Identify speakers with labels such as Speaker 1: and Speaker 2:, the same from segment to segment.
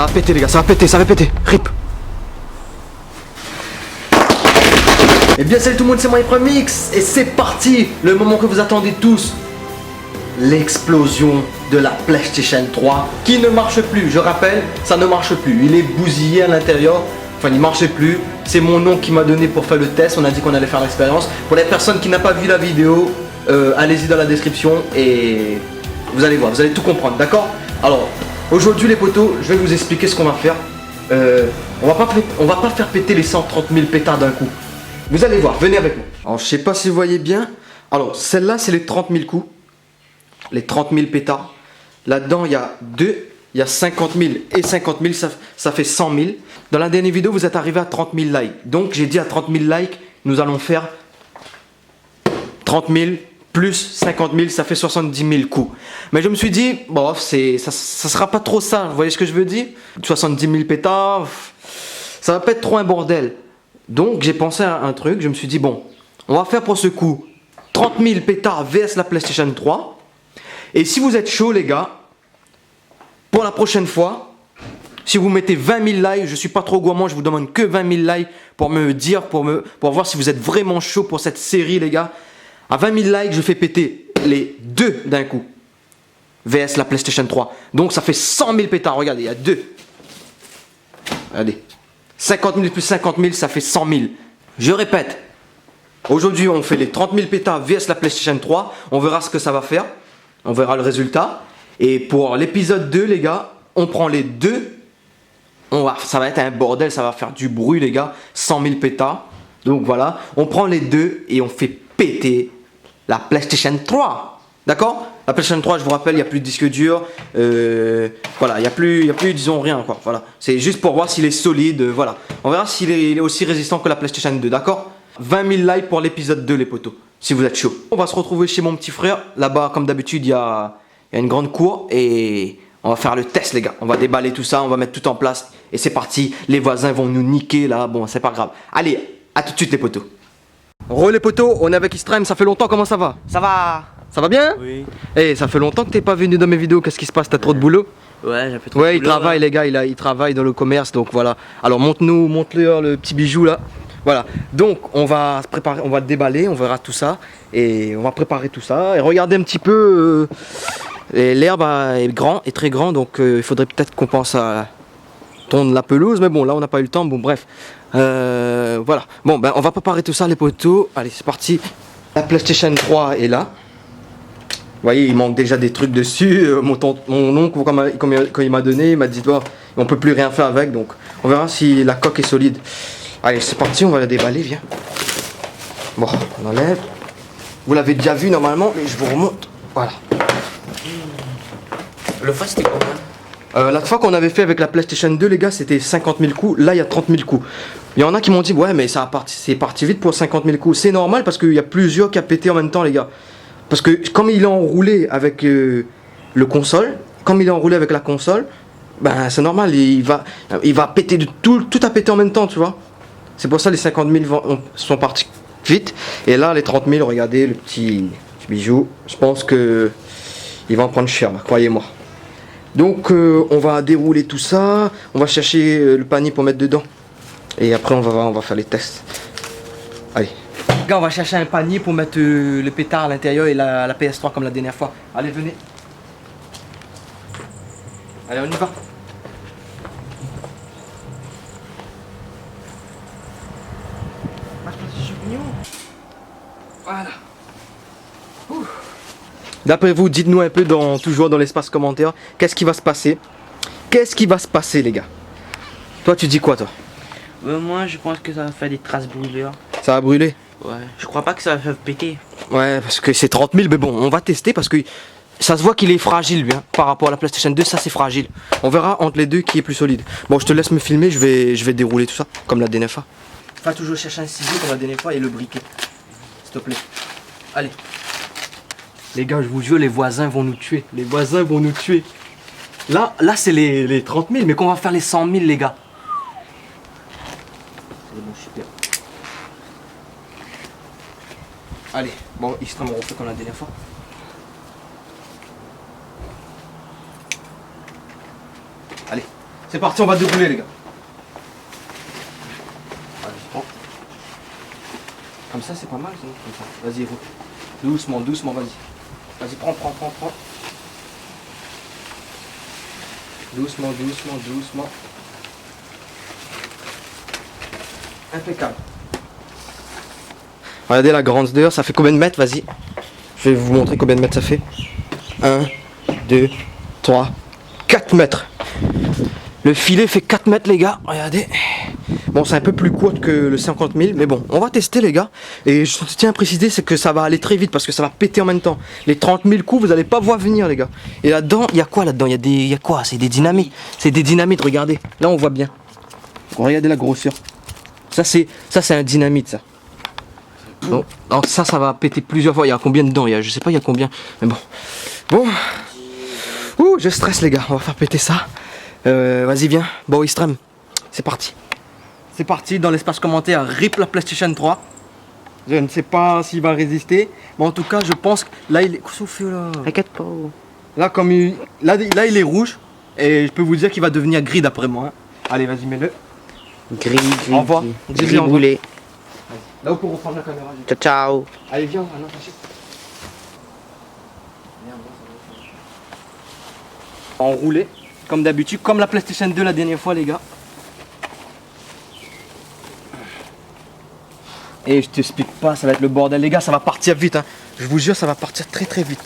Speaker 1: Ça va péter les gars, ça va péter. Rip. Et bien salut tout le monde, c'est MyPrimeMix. Et c'est parti, le moment que vous attendez tous. L'explosion de la PlayStation 3 qui ne marche plus. Je rappelle, ça ne marche plus. Il est bousillé à l'intérieur. Enfin, il ne marchait plus. C'est mon oncle qui m'a donné pour faire le test. On a dit qu'on allait faire l'expérience. Pour les personnes qui n'ont pas vu la vidéo, allez-y dans la description et vous allez voir, vous allez tout comprendre, d'accord? Alors, aujourd'hui les potos, je vais vous expliquer ce qu'on va faire. On va pas faire péter les 130 000 pétards d'un coup. Vous allez voir, venez avec moi. Alors, je sais pas si vous voyez bien. Alors, celle-là, c'est les 30 000 coups. Les 30 000 pétards. Là-dedans, il y a deux. Il y a 50 000 et 50 000, ça fait 100 000. Dans la dernière vidéo, vous êtes arrivé à 30 000 likes. Donc, j'ai dit à 30 000 likes, nous allons faire 30 000 plus 50 000, ça fait 70 000 coups. Mais je me suis dit, bon, ça sera pas trop ça. Vous voyez ce que je veux dire? 70 000 pétards, ça va pas être trop un bordel. Donc, j'ai pensé à un truc. Je me suis dit, bon, on va faire pour ce coup 30 000 pétards vs la PlayStation 3. Et si vous êtes chaud, les gars, pour la prochaine fois, si vous mettez 20 000 likes, je suis pas trop gourmand, je vous demande que 20 000 likes pour me dire, pour voir si vous êtes vraiment chaud pour cette série, les gars. À 20 000 likes, je fais péter les deux d'un coup. VS la PlayStation 3. Donc ça fait 100 000 pétards, regardez, il y a deux. Regardez. 50 000 plus 50 000, ça fait 100 000. Je répète. Aujourd'hui, on fait les 30 000 pétards VS la PlayStation 3. On verra ce que ça va faire. On verra le résultat. Et pour l'épisode 2, les gars, on prend les deux. Ça va être un bordel, ça va faire du bruit, les gars. 100 000 pétards. Donc voilà, on prend les deux et on fait péter la PlayStation 3. D'accord? La PlayStation 3, je vous rappelle, il n'y a plus de disque dur. Voilà, il n'y a plus, disons, rien, quoi. Voilà. C'est juste pour voir s'il est solide. Voilà. On verra s'il est aussi résistant que la PlayStation 2. D'accord? 20 000 likes pour l'épisode 2, les potos. Si vous êtes chaud. On va se retrouver chez mon petit frère. Là-bas, comme d'habitude, il y a une grande cour. Et on va faire le test, les gars. On va déballer tout ça. On va mettre tout en place. Et c'est parti. Les voisins vont nous niquer, là. Bon, c'est pas grave. Allez, à tout de suite, les potos. Re les potos, on est avec Istrem. Ça fait longtemps, comment ça va?
Speaker 2: Ça va?
Speaker 1: Ça va bien?
Speaker 2: Oui.
Speaker 1: Eh, ça fait longtemps que t'es pas venu dans mes vidéos, qu'est-ce qui se passe? T'as trop de boulot?
Speaker 2: Ouais, j'ai un peu trop de
Speaker 1: Ouais, il
Speaker 2: boulot,
Speaker 1: travaille,
Speaker 2: là.
Speaker 1: les gars, il travaille dans le commerce, donc voilà. Alors montre-le le petit bijou là. Voilà, donc on va se préparer, on va déballer, on verra tout ça. Et on va préparer tout ça. Et regardez un petit peu, l'herbe est très grand, donc il faudrait peut-être qu'on pense à tondre la pelouse. Mais bon, là on n'a pas eu le temps, bon bref. Voilà, bon ben on va préparer tout ça les potos. Allez, c'est parti. La PlayStation 3 est là. Vous voyez, il manque déjà des trucs dessus. Mon oncle, quand il m'a donné, il m'a dit on peut plus rien faire avec. Donc, on verra si la coque est solide. Allez, c'est parti, on va la déballer, viens. Bon, on enlève. Vous l'avez déjà vu normalement, mais je vous remonte. Voilà.
Speaker 2: Le fois c'était combien?
Speaker 1: La fois qu'on avait fait avec la PlayStation 2, les gars, c'était 50 000 coups. Là, il y a 30 000 coups. Il y en a qui m'ont dit, ouais, mais c'est parti vite pour 50 000 coups. C'est normal parce qu'il y a plusieurs qui a pété en même temps, les gars. Parce que comme il est enroulé avec le console, comme il est enroulé avec la console, ben c'est normal, il va péter tout a pété en même temps, tu vois. C'est pour ça les 50 000 sont partis vite. Et là, les 30 000, regardez le petit bijou. Je pense que il va en prendre cher, croyez-moi. Donc on va dérouler tout ça, on va chercher le panier pour mettre dedans. Et après on va faire les tests. Allez. On va chercher un panier pour mettre le pétard à l'intérieur et la PS3 comme la dernière fois. Allez, venez. Allez, on y va. Voilà. D'après vous, dites-nous un peu toujours dans l'espace commentaire, qu'est-ce qui va se passer? Qu'est-ce qui va se passer, les gars? Toi, tu dis quoi, toi?
Speaker 2: Moi, je pense que ça va faire des traces brûlures.
Speaker 1: Ça va brûler?
Speaker 2: Ouais, je crois pas que ça va faire péter.
Speaker 1: Ouais, parce que c'est 30 000, mais bon, on va tester parce que ça se voit qu'il est fragile, bien, par rapport à la PlayStation 2, ça c'est fragile. On verra entre les deux qui est plus solide. Bon, je te laisse me filmer, je vais dérouler tout ça, comme la dernière fois. Va toujours chercher un ciseau comme la dernière fois et le briquet, s'il te plaît. Allez. Les gars, je vous jure, les voisins vont nous tuer. Les voisins vont nous tuer. Là c'est les 30 000, mais qu'on va faire les 100 000, les gars. C'est bon, super. Allez, bon, extrêmement refait comme la dernière fois. Allez, C'est parti, on va dérouler les gars. Allez, prends. Comme ça c'est pas mal, sinon, comme ça. Vas-y, roule. Doucement, doucement, vas-y. Vas-y, prends. Doucement, doucement, doucement. Impeccable. Regardez la grandeur, ça fait combien de mètres? Vas-y. Je vais vous montrer combien de mètres ça fait. 1, 2, 3, 4 mètres. Le filet fait 4 mètres les gars, regardez. Bon, c'est un peu plus court que le 50 000, mais bon, on va tester les gars. Et je tiens à préciser, c'est que ça va aller très vite parce que ça va péter en même temps. Les 30 000 coups, vous n'allez pas voir venir les gars. Et là-dedans, il y a quoi là-dedans? Il y a quoi? C'est des dynamites. C'est des dynamites, regardez. Là, on voit bien. Regardez la grosseur. Ça, c'est un dynamite, ça. Bon, donc ça va péter plusieurs fois. Il y a combien dedans? Je sais pas, il y a combien. Mais bon. Bon. Ouh, je stresse les gars. On va faire péter ça. Vas-y, viens. Bon, Extreme. C'est parti. C'est parti dans l'espace commentaire. RIP la PlayStation 3. Je ne sais pas s'il va résister. Mais en tout cas, je pense que là, il est. Souffle là.
Speaker 2: T'inquiète pas.
Speaker 1: Là, comme il. Là, il est rouge. Et je peux vous dire qu'il va devenir gris d'après moi. Hein. Allez, vas-y, mets-le.
Speaker 2: Gris.
Speaker 1: Au revoir.
Speaker 2: Gris boulé.
Speaker 1: Là où pour reprendre la caméra.
Speaker 2: Ciao, ciao.
Speaker 1: Allez, viens, maintenant, t'achètes. Enroulé, comme d'habitude, comme la PlayStation 2 la dernière fois, les gars. Et je t'explique pas, ça va être le bordel, les gars, ça va partir vite. Hein. Je vous jure, ça va partir très très vite.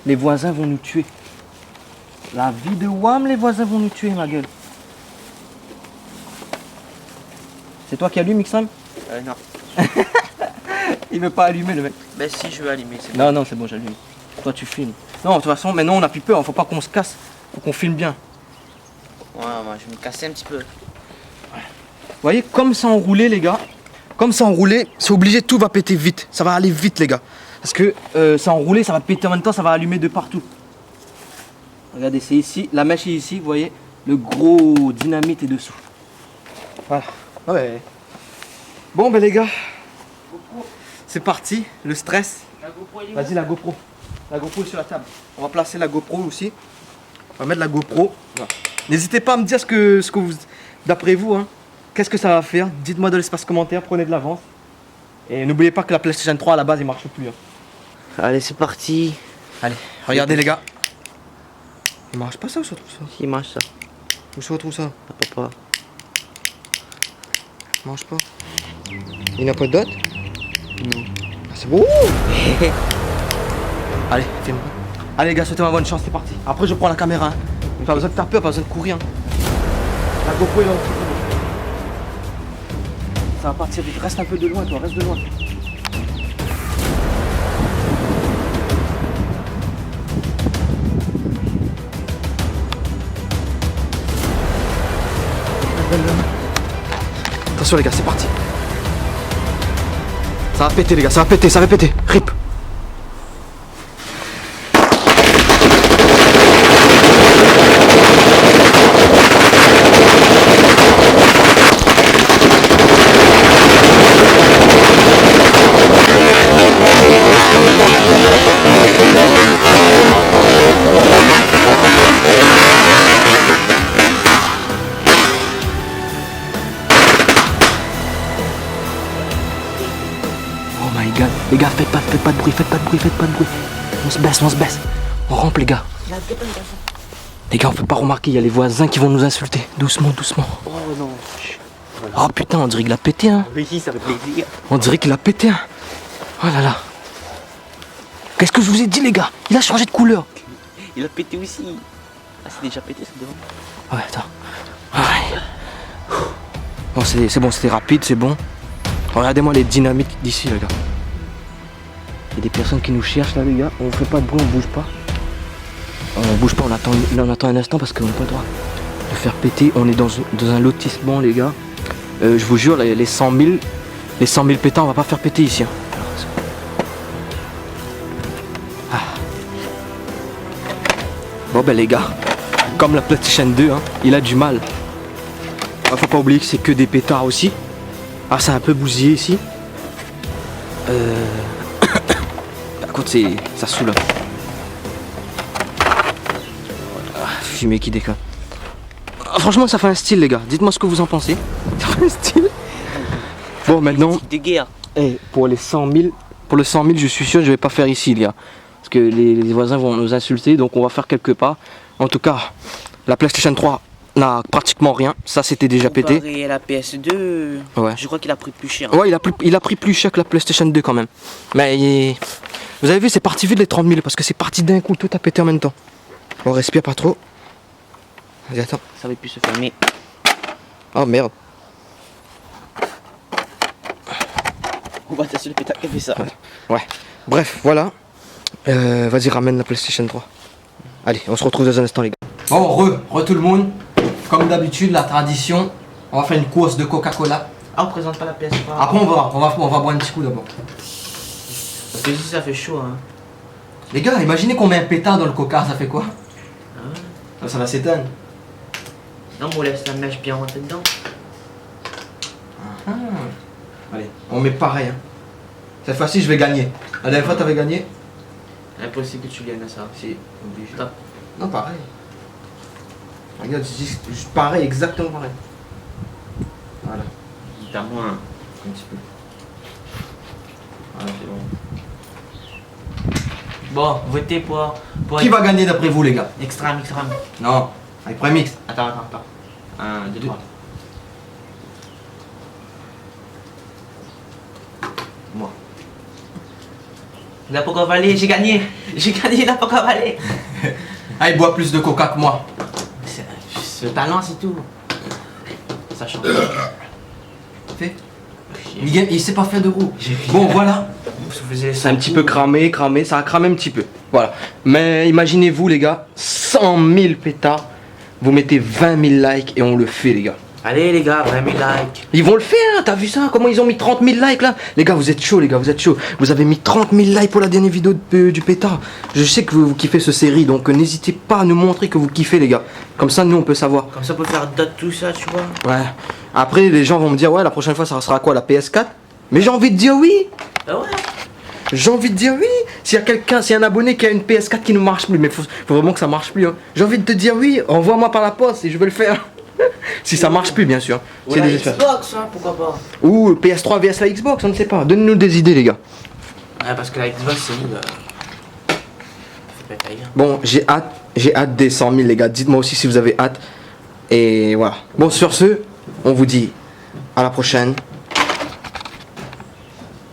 Speaker 1: Les voisins vont nous tuer. La vie de Wham, les voisins vont nous tuer, ma gueule. C'est toi qui allume, Xam?
Speaker 2: Non.
Speaker 1: Il veut pas allumer, le mec.
Speaker 2: Ben si, je veux allumer.
Speaker 1: Non, non, c'est bon, j'allume. Toi, tu filmes. Non, de toute façon, maintenant, on n'a plus peur. Faut pas qu'on se casse. Faut qu'on filme bien.
Speaker 2: Ouais, moi, je vais me casser un petit peu.
Speaker 1: Vous voyez, comme ça enroulé, les gars. Comme ça enroulé, c'est obligé, tout va péter vite. Ça va aller vite, les gars. Parce que ça enroulé, ça va péter en même temps, ça va allumer de partout. Regardez, c'est ici. La mèche est ici, vous voyez. Le gros dynamite est dessous. Voilà. Ouais. Bon, ben, les gars. C'est parti, le stress. Vas-y, la GoPro. La GoPro est sur la table. On va placer la GoPro aussi. On va mettre la GoPro. Voilà. N'hésitez pas à me dire ce que vous, d'après vous, hein, qu'est-ce que ça va faire. Dites-moi dans l'espace commentaire, prenez de l'avance. Et n'oubliez pas que la PlayStation 3 à la base, il marche plus. Hein.
Speaker 2: Allez, c'est parti.
Speaker 1: Allez, regardez les gars. Il marche pas ça ou se retrouve ça?
Speaker 2: Il marche ça.
Speaker 1: Où se retrouve ça?
Speaker 2: Papa.
Speaker 1: Il marche pas. Il n'a pas de dot? Non. Ah, c'est beau. Allez, filme. Allez les gars, souhaitez-moi bonne chance, c'est parti. Après je prends la caméra. Hein. Pas besoin de faire peur, pas besoin de courir. Hein. La GoPro est là aussi. Ça va partir vite. Reste un peu de loin toi, reste de loin. Attention les gars, c'est parti. Ça va péter les gars, ça va péter, ça va péter. RIP. Oh my god, les gars, faites pas de bruit, faites pas de bruit. On se baisse. On rampe les gars. Les gars, on peut pas remarquer, il y a les voisins qui vont nous insulter. Doucement.
Speaker 2: Oh non.
Speaker 1: Oh putain, on dirait qu'il a pété hein.
Speaker 2: Oui, ça fait plaisir.
Speaker 1: On dirait qu'il a pété hein. Oh là là. Qu'est-ce que je vous ai dit les gars? Il a changé de couleur.
Speaker 2: Il a pété aussi. Ah, c'est déjà pété, c'est devant.
Speaker 1: Ouais, attends. Ouais. Bon, c'est bon, c'était rapide, c'est bon. Regardez-moi les dynamiques d'ici, les gars. Il y a des personnes qui nous cherchent là, les gars. On fait pas de bruit, on bouge pas. On bouge pas, on attend un instant parce qu'on n'a pas le droit de faire péter. On est dans un lotissement, les gars. Je vous jure, les 100 000 pétards, on va pas faire péter ici. Hein. Ah. Bon, ben, les gars, comme la PlayStation 2, hein, il a du mal. Faut pas oublier que c'est que des pétards aussi. Ah, c'est un peu bousillé ici. Par contre, ça saoule. Voilà, fumée qui déconne. Franchement, ça fait un style, les gars. Dites-moi ce que vous en pensez. Ça fait un style. Bon, maintenant,
Speaker 2: De guerre.
Speaker 1: pour les 100 000, pour le 100 000, je suis sûr que je vais pas faire ici, les gars. Parce que les voisins vont nous insulter, donc on va faire quelque part. En tout cas, la PlayStation 3 n'a pratiquement rien. Ça, c'était déjà pété.
Speaker 2: Comparé à la PS2,
Speaker 1: Ouais.
Speaker 2: je crois qu'il a pris plus cher.
Speaker 1: Ouais, il a pris plus cher que la PlayStation 2 quand même. Mais vous avez vu, c'est parti vite les 30 000 parce que c'est parti d'un coup, tout a pété en même temps. On respire pas trop. Vas-y, attends.
Speaker 2: Ça va plus se fermer.
Speaker 1: Oh merde.
Speaker 2: On va tester le pétard qui fait ça.
Speaker 1: Ouais. Bref, voilà. Vas-y, ramène la PlayStation 3. Allez, on se retrouve dans un instant, les gars. Bon, re tout le monde. Comme d'habitude, la tradition, on va faire une course de Coca-Cola.
Speaker 2: Ah, on présente pas la PS3.
Speaker 1: Après, on va boire un petit coup d'abord.
Speaker 2: Parce que ici ça fait chaud, hein.
Speaker 1: Les gars, imaginez qu'on met un pétard dans le Coca, ça fait quoi? Ça va s'éteindre.
Speaker 2: Non, mais on laisse la mèche bien rentrer dedans.
Speaker 1: Allez, on met pareil. Hein. Cette fois-ci, je vais gagner. La dernière fois, t'avais gagné?
Speaker 2: Impossible que tu gagnes à ça.
Speaker 1: Si, obligé.
Speaker 2: Top.
Speaker 1: Non, pareil. Regarde, juste pareil, exactement pareil. Voilà,
Speaker 2: T'as moins.
Speaker 1: un petit peu. Voilà, c'est bon.
Speaker 2: Bon, votez pour
Speaker 1: Qui va gagner d'après vous, les gars?
Speaker 2: extrême.
Speaker 1: Non, avec Premix.
Speaker 2: Attends. 1, 2, 3.
Speaker 1: Moi.
Speaker 2: La Poca Valley, j'ai gagné la Poca Valley.
Speaker 1: Ah, il boit plus de Coca que moi.
Speaker 2: C'est le talent, c'est tout. Ça change.
Speaker 1: Fait. Il s'est pas fait de roue. Bon, voilà. C'est un petit peu cramé, ça a cramé un petit peu. Voilà. Mais imaginez-vous, les gars, 100 000 pétards. Vous mettez 20 000 likes et on le fait, les gars.
Speaker 2: Allez les gars, 20 000 likes.
Speaker 1: Ils vont le faire, t'as vu ça? Comment ils ont mis 30 000 likes là? Les gars, vous êtes chauds, les gars, vous êtes chauds. Vous avez mis 30 000 likes pour la dernière vidéo du pétard. Je sais que vous kiffez ce série, donc n'hésitez pas à nous montrer que vous kiffez, les gars. Comme ça, nous, on peut savoir.
Speaker 2: Comme ça, on peut faire d'autres, tout ça, tu vois.
Speaker 1: Ouais. Après, les gens vont me dire, ouais, la prochaine fois, ça sera quoi, la PS4? Mais j'ai envie de dire oui.
Speaker 2: Bah ouais.
Speaker 1: J'ai envie de dire oui. S'il y a quelqu'un, s'il y a un abonné qui a une PS4 qui ne marche plus, mais faut vraiment que ça marche plus. Hein. J'ai envie de te dire oui, envoie-moi par la poste et je vais le faire. Si ça marche plus, bien sûr.
Speaker 2: Ou
Speaker 1: C'est
Speaker 2: la
Speaker 1: des
Speaker 2: Xbox, hein, pourquoi pas.
Speaker 1: Ou PS3 vs la Xbox, on ne sait pas. Donnez-nous des idées, les gars.
Speaker 2: Ouais, parce que la Xbox, c'est nul. Fait pas taille, hein.
Speaker 1: Bon, j'ai hâte des 100 000, les gars. Dites-moi aussi si vous avez hâte. Et voilà. Bon, sur ce, on vous dit à la prochaine.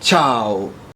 Speaker 1: Ciao.